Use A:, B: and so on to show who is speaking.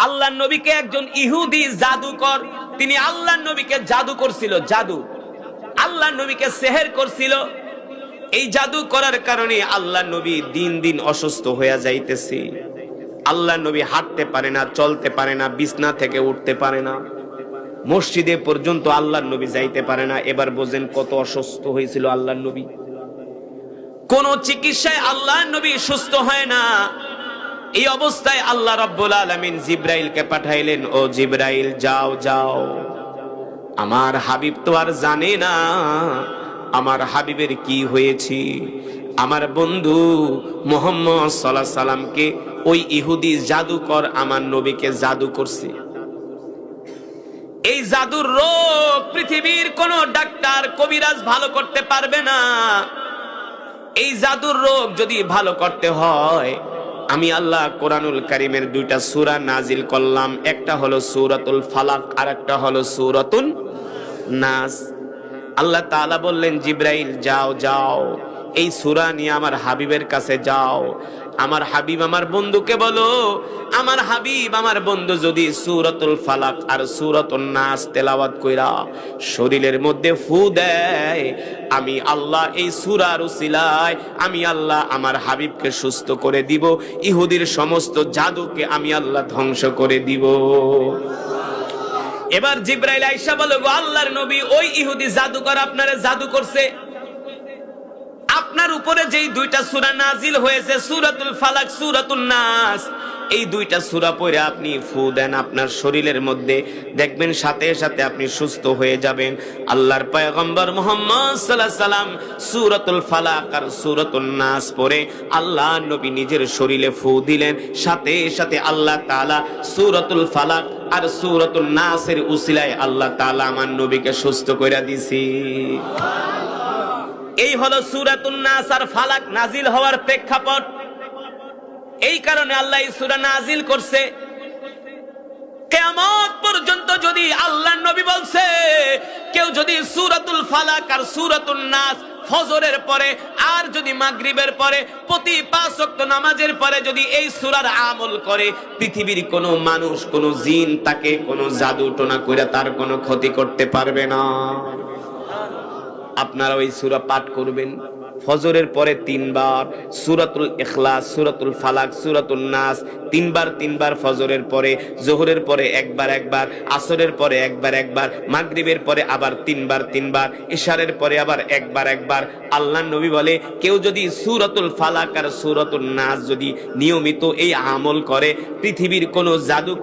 A: আল্লাহর নবীকে একজন ইহুদি জাদুকর, তিনি আল্লাহর নবীকে জাদু করছিল, জাদু আল্লাহর নবীকে সেহের করছিল। এই জাদু করার কারণে আল্লাহর নবী দিন দিন অসুস্থ হয়ে যাইতেছে। আল্লাহর নবী হাঁটতে পারে না, চলতে পারে না, বিছনা থেকে উঠতে পারে না, মসজিদে পর্যন্ত আল্লাহর নবী যাইতে পারে না। এবার বোঝেন কত অসুস্থ হয়েছিল আল্লাহর নবী। কোন চিকিৎসায় আল্লাহর নবী সুস্থ হয় না। এই অবস্থায় আল্লাহ রাব্বুল আলামিন জিবরাইলকে পাঠাইলেন, ও জিবরাইল যাও যাও, আমার হাবিব তো আর জানে না আমার হাবিবের কি হয়েছে। আমার বন্ধু মুহাম্মদ সাল্লাল্লাহু আলাইহি সাল্লামকে ওই ইহুদি জাদুকর আমার নবীকে জাদু করছে। এই জাদুর রোগ পৃথিবীর কোন ডাক্তার কবিরাজ ভালো করতে পারবে না। এই জাদুর রোগ যদি ভালো করতে হয়, আমি আল্লাহ কোরআনুল কারীমের দুইটা সূরা নাজিল করলাম, একটা হলো সূরাতুল ফালাক আর একটা হলো সূরাতুন নাস। আল্লাহ তাআলা বললেন, জিবরাইল যাও যাও, এই সূরা নিয়ে আমার হাবিবের কাছে যাও। আমার হাবিব আমার বন্ধুকে বলো, আমার হাবিব আমার বন্ধু যদি সূরাতুল ফালাক আর সূরাতুন নাস তেলাওয়াত কইরা শরীরের মধ্যে ফু দেয়, আমি আল্লাহ এই সূরার উসিলায় আমি আল্লাহ আমার হাবিবকে সুস্থ করে দিব, ইহুদির সমস্ত জাদুকে আমি আল্লাহ ধ্বংস করে দিব। এবার জিবরাইল আয়েশা বলে, গো আল্লাহর নবী, ওই ইহুদি জাদুকর আপনারে জাদু করছে। আপনার উপরে যেই দুইটা সূরা নাজিল হয়েছে, সূরাতুল ফালাক, সূরাতুন নাস, এই দুইটা সূরা পড়ে আপনি ফু দেন আপনার শরীরের মধ্যে, দেখবেন সাথে সাথে আপনি সুস্থ হয়ে যাবেন। আল্লাহর পয়গম্বর মুহাম্মদ সাল্লাল্লাহু আলাইহি সাল্লাম সূরাতুল ফালাক আর সূরাতুন নাস পড়ে আল্লাহর নবী নিজের শরীরে ফু দিলেন, সাথে সাথে আল্লাহ তাআলা সূরাতুল ফালাক আর সূরাতুন নাসের উসিলায় আল্লাহ তাআলা আমার নবীকে সুস্থ কইরা দিয়েছে। এই হলো সূরাতুন নাস আর ফালাক নাজিল হওয়ার প্রেক্ষাপট। এই কারণে আল্লাহ এই সূরা নাজিল করছে। কিয়ামত পর্যন্ত যদি আল্লাহর নবী বলছে, কেউ যদি সূরাতুল ফালাক আর সূরাতুন নাস ফজরের পরে আর যদি মাগরিবের পরে প্রতি 5 ওয়াক্ত নামাজের পরে যদি এই সূরার আমল করে, পৃথিবীর কোনো মানুষ, কোনো জিন তাকে কোনো জাদু টোনা কইরা তার কোনো ক্ষতি করতে পারবে না। আপনারা ওই সূরা পাঠ করবেন ফজরের পরে 3 বার, সূরাতুল ইখলাস, সূরাতুল ফালাক, সূরাতুন নাস 3 বার ফজরের পরে, যোহরের পরে একবার, আসরের পরে একবার, মাগরিবের পরে আবার 3 বার, ইশারের পরে আবার একবার। আল্লাহর নবী বলে, কেউ যদি সূরাতুল ফালাক আর সূরাতুন নাস যদি নিয়মিত এই আমল করে, পৃথিবীর কোনো জাদু